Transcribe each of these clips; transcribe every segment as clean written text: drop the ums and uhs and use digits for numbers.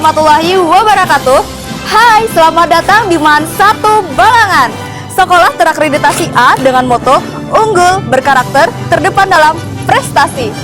warahmatullahi wabarakatuh. Hai, selamat datang di MAN 1 Balangan, sekolah terakreditasi A dengan moto unggul, berkarakter, terdepan dalam prestasi.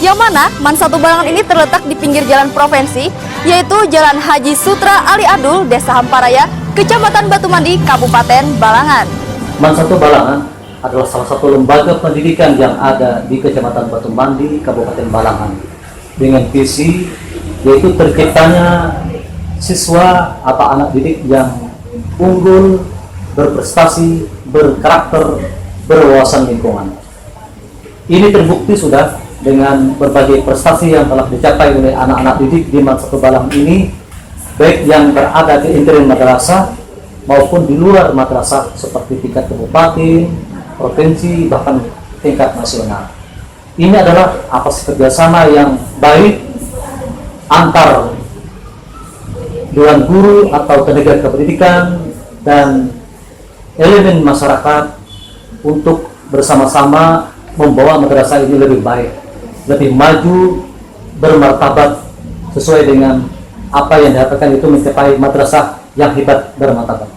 Yang mana MAN 1 Balangan ini terletak di pinggir jalan provinsi, yaitu Jalan Haji Sutra Ali Abdul, Desa Hamparaya, Kecamatan Batumandi, Kabupaten Balangan. MAN 1 Balangan adalah salah satu lembaga pendidikan yang ada di Kecamatan Batumandi, Kabupaten Balangan, dengan visi yaitu terciptanya siswa atau anak didik yang unggul, berprestasi, berkarakter, berwawasan lingkungan. Ini terbukti sudah dengan berbagai prestasi yang telah dicapai oleh anak-anak didik di MAN 1 Balangan ini, baik yang berada di interior madrasah maupun di luar madrasah seperti tingkat kabupaten, provinsi, bahkan tingkat nasional. Ini adalah atas kerjasama yang baik antar dewan guru atau tenaga kependidikan dan elemen masyarakat untuk bersama-sama membawa madrasah ini lebih baik, lebih maju, bermartabat sesuai dengan apa yang diharapkan, itu mencapai madrasah yang hebat bermartabat.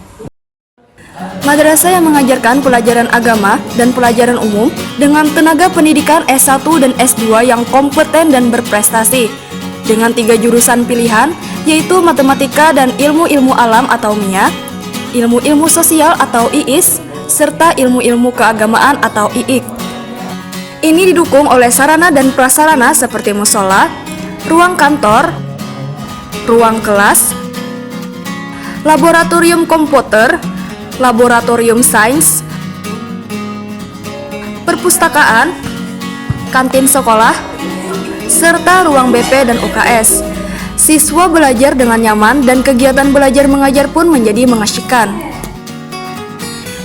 Madrasah yang mengajarkan pelajaran agama dan pelajaran umum dengan tenaga pendidikan S1 dan S2 yang kompeten dan berprestasi, dengan 3 jurusan pilihan, yaitu matematika dan ilmu-ilmu alam atau MIA, ilmu-ilmu sosial atau IIS, serta ilmu-ilmu keagamaan atau IIK. Ini didukung oleh sarana dan prasarana seperti musola, ruang kantor, ruang kelas, laboratorium komputer, laboratorium sains, perpustakaan, kantin sekolah, serta ruang BP dan UKS. Siswa belajar dengan nyaman dan kegiatan belajar mengajar pun menjadi mengasyikkan.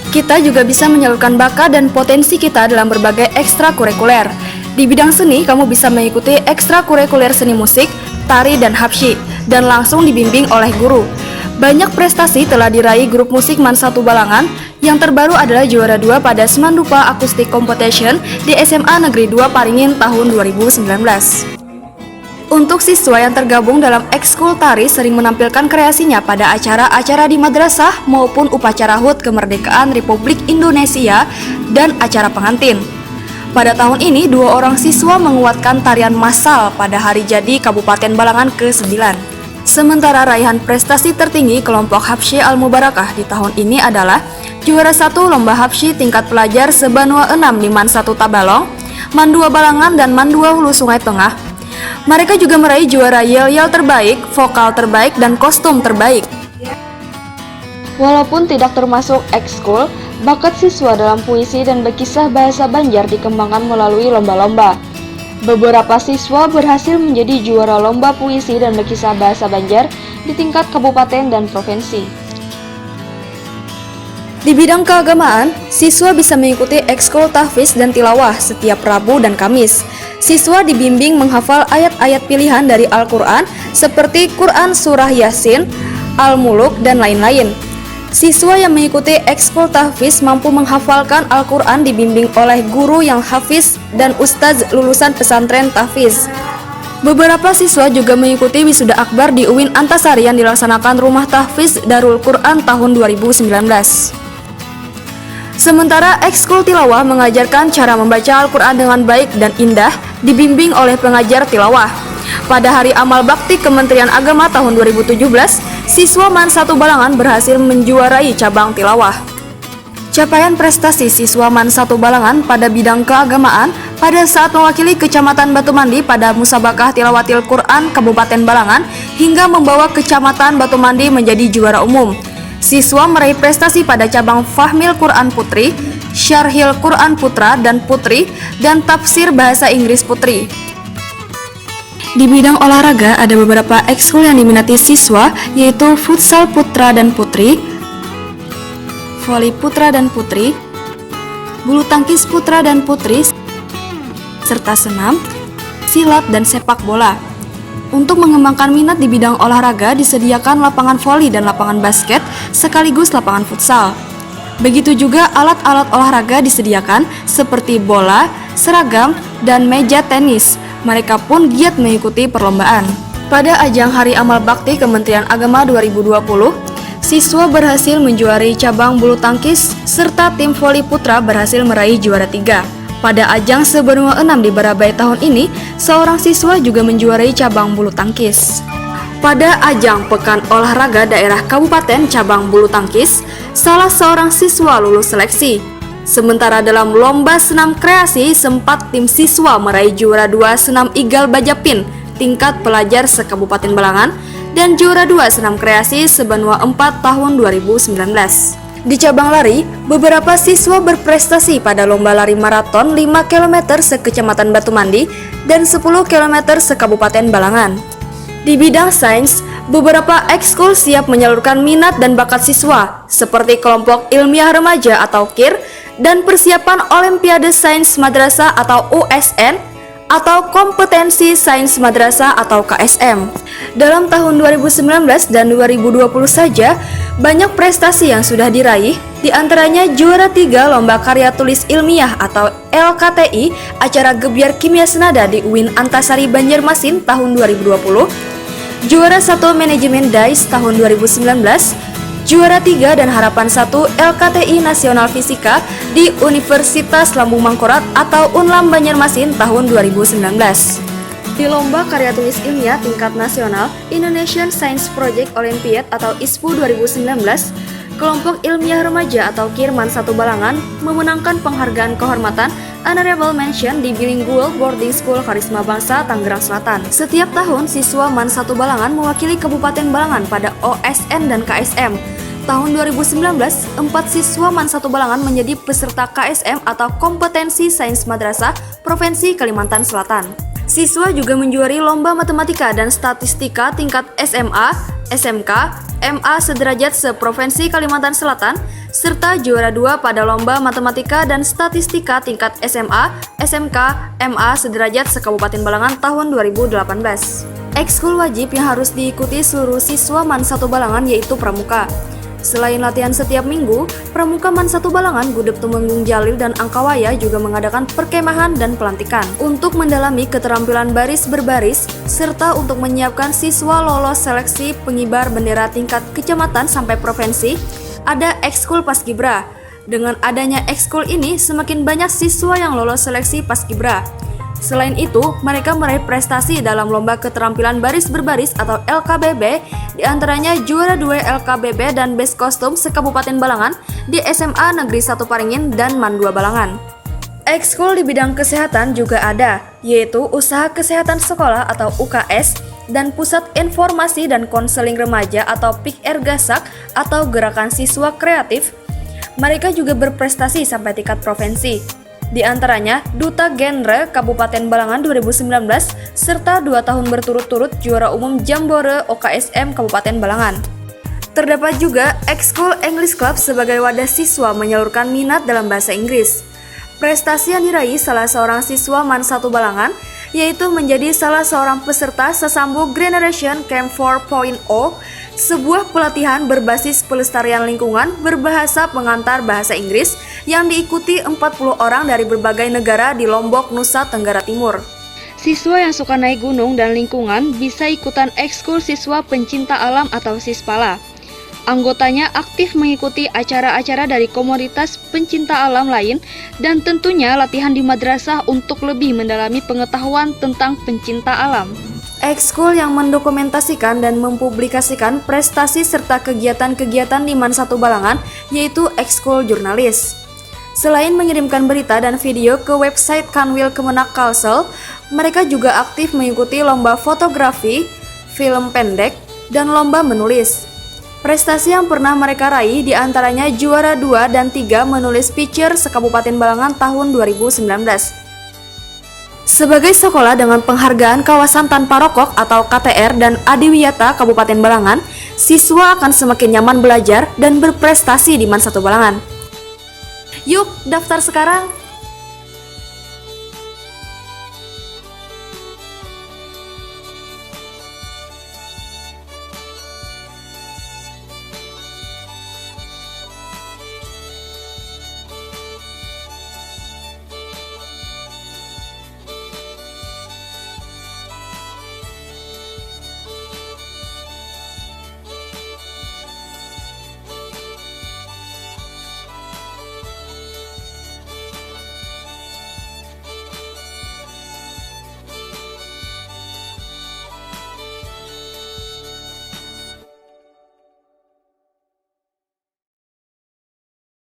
Kita juga bisa menyalurkan bakat dan potensi kita dalam berbagai ekstrakurikuler. Di bidang seni, kamu bisa mengikuti ekstrakurikuler seni musik, tari, dan habsyi, dan langsung dibimbing oleh guru. Banyak prestasi telah diraih grup musik MAN 1 Balangan. Yang terbaru adalah juara 2 pada Semandupa Acoustic Competition di SMA Negeri 2 Paringin tahun 2019. Untuk siswa yang tergabung dalam ekskul tari sering menampilkan kreasinya pada acara-acara di madrasah maupun upacara HUT Kemerdekaan Republik Indonesia dan acara pengantin. Pada tahun ini, 2 orang siswa menguatkan tarian massal pada hari jadi Kabupaten Balangan ke-9. Sementara raihan prestasi tertinggi kelompok Habsyi Al-Mubarakah di tahun ini adalah juara 1 Lomba Habsyi tingkat pelajar Sebanua 6 di MAN 1 Tabalong, MAN 2 Balangan, dan MAN 2 Hulu Sungai Tengah. Mereka juga meraih juara yel-yel terbaik, vokal terbaik, dan kostum terbaik. Walaupun tidak termasuk ekskul, bakat siswa dalam puisi dan berkisah bahasa Banjar dikembangkan melalui lomba-lomba. Beberapa siswa berhasil menjadi juara lomba puisi dan berkisah bahasa Banjar di tingkat kabupaten dan provinsi. Di bidang keagamaan, siswa bisa mengikuti ekskul tahfiz dan tilawah setiap Rabu dan Kamis. Siswa dibimbing menghafal ayat-ayat pilihan dari Al-Quran seperti Quran Surah Yasin, Al-Muluk, dan lain-lain. Siswa yang mengikuti ekskul tahfiz mampu menghafalkan Al-Quran dibimbing oleh guru yang hafiz dan ustaz lulusan pesantren tahfiz. Beberapa siswa juga mengikuti wisuda akbar di UIN Antasari yang dilaksanakan Rumah Tahfiz Darul Quran tahun 2019. Sementara ekskul tilawah mengajarkan cara membaca Al-Quran dengan baik dan indah dibimbing oleh pengajar tilawah. Pada Hari Amal Bakti Kementerian Agama tahun 2017, siswa MAN 1 Balangan berhasil menjuarai cabang tilawah. Capaian prestasi siswa MAN 1 Balangan pada bidang keagamaan pada saat mewakili Kecamatan Batumandi pada Musabakah Tilawatil Quran Kabupaten Balangan hingga membawa Kecamatan Batumandi menjadi juara umum. Siswa meraih prestasi pada cabang Fahmil Quran Putri, Syarhil Quran Putra dan Putri, dan Tafsir Bahasa Inggris Putri. Di bidang olahraga ada beberapa ekskul yang diminati siswa, yaitu futsal putra dan putri, voli putra dan putri, bulu tangkis putra dan putri, serta senam, silat, dan sepak bola. Untuk mengembangkan minat di bidang olahraga disediakan lapangan voli dan lapangan basket sekaligus lapangan futsal. Begitu juga alat-alat olahraga disediakan seperti bola, seragam, dan meja tenis. Mereka pun giat mengikuti perlombaan. Pada ajang Hari Amal Bakti Kementerian Agama 2020, siswa berhasil menjuarai cabang bulu tangkis serta tim voli putra berhasil meraih juara 3. Pada ajang sebenua 6 di Barabai tahun ini, seorang siswa juga menjuarai cabang bulu tangkis. Pada ajang Pekan Olahraga Daerah Kabupaten Cabang Bulu Tangkis, salah seorang siswa lulus seleksi. Sementara dalam lomba senam kreasi, sempat tim siswa meraih juara 2 senam igal bajapin tingkat pelajar se-Kabupaten Balangan dan juara 2 senam kreasi sebenua 4 tahun 2019. Di cabang lari, beberapa siswa berprestasi pada lomba lari maraton 5 km se-Kecamatan Batu Mandi dan 10 km se-Kabupaten Balangan. Di bidang sains, beberapa ekskul siap menyalurkan minat dan bakat siswa, seperti kelompok ilmiah remaja atau KIR dan persiapan Olimpiade Sains Madrasah atau USN atau kompetensi sains madrasah atau KSM. Dalam tahun 2019 dan 2020 saja, banyak prestasi yang sudah diraih, diantaranya juara 3 Lomba Karya Tulis Ilmiah atau LKTI acara Gebyar Kimia Senada di UIN Antasari Banjarmasin tahun 2020, juara 1 Manajemen DAIS tahun 2019, juara 3 dan harapan 1 LKTI Nasional Fisika di Universitas Lambung Mangkurat atau Unlam Banjarmasin tahun 2019. Di Lomba Karya Tulis Ilmiah tingkat nasional Indonesian Science Project Olympiad atau ISPU 2019, kelompok ilmiah remaja atau KIR MAN 1 Balangan memenangkan penghargaan kehormatan Honorable Mention di Bilingual Boarding School Karisma Bangsa, Tangerang Selatan. Setiap tahun, siswa MAN 1 Balangan mewakili Kabupaten Balangan pada OSN dan KSM. Tahun 2019, 4 siswa MAN 1 Balangan menjadi peserta KSM atau Kompetensi Sains Madrasah Provinsi Kalimantan Selatan. Siswa juga menjuari lomba matematika dan statistika tingkat SMA, SMK, MA sederajat se-Provinsi Kalimantan Selatan, serta juara 2 pada lomba matematika dan statistika tingkat SMA, SMK, MA sederajat se-Kabupaten Balangan tahun 2018. Ekskul wajib yang harus diikuti seluruh siswa MAN 1 Balangan yaitu Pramuka. Selain latihan setiap minggu, Pramuka MAN 1 Balangan, Gudeg Tumenggung Jalil dan Angkawaya juga mengadakan perkemahan dan pelantikan untuk mendalami keterampilan baris berbaris serta untuk menyiapkan siswa lolos seleksi pengibar bendera tingkat kecamatan sampai provinsi. Ada ekskul Paskibra. Dengan adanya ekskul ini, semakin banyak siswa yang lolos seleksi Paskibra. Selain itu, mereka meraih prestasi dalam lomba keterampilan baris berbaris atau LKBB, diantaranya juara 2 LKBB dan Best Kostum se-Kabupaten Balangan di SMA Negeri 1 Paringin dan MAN 2 Balangan. Ekskul di bidang kesehatan juga ada, yaitu Usaha Kesehatan Sekolah atau UKS dan Pusat Informasi dan Konseling Remaja atau PIK-Ergasak atau Gerakan Siswa Kreatif. Mereka juga berprestasi sampai tingkat provinsi. Di antaranya Duta Genre Kabupaten Balangan 2019 serta 2 tahun berturut-turut juara umum Jambore OKSM Kabupaten Balangan. Terdapat juga ekskul English Club sebagai wadah siswa menyalurkan minat dalam bahasa Inggris. Prestasi yang diraih salah seorang siswa MAN 1 Balangan yaitu menjadi salah seorang peserta Sasambu Generation Camp 4.0, sebuah pelatihan berbasis pelestarian lingkungan berbahasa pengantar bahasa Inggris yang diikuti 40 orang dari berbagai negara di Lombok, Nusa Tenggara Timur. Siswa yang suka naik gunung dan lingkungan bisa ikutan ekskul siswa pencinta alam atau Sispala. Anggotanya aktif mengikuti acara-acara dari komunitas pencinta alam lain dan tentunya latihan di madrasah untuk lebih mendalami pengetahuan tentang pencinta alam. Ekskul yang mendokumentasikan dan mempublikasikan prestasi serta kegiatan-kegiatan di MAN 1 Balangan yaitu ekskul jurnalis. Selain mengirimkan berita dan video ke website Kanwil Kemenak Kalsel, mereka juga aktif mengikuti lomba fotografi, film pendek, dan lomba menulis. Prestasi yang pernah mereka raih diantaranya juara 2 dan 3 menulis feature se-Kabupaten Balangan tahun 2019. Sebagai sekolah dengan penghargaan kawasan tanpa rokok atau KTR dan Adiwiyata Kabupaten Balangan, siswa akan semakin nyaman belajar dan berprestasi di MAN 1 Balangan. Yuk, daftar sekarang!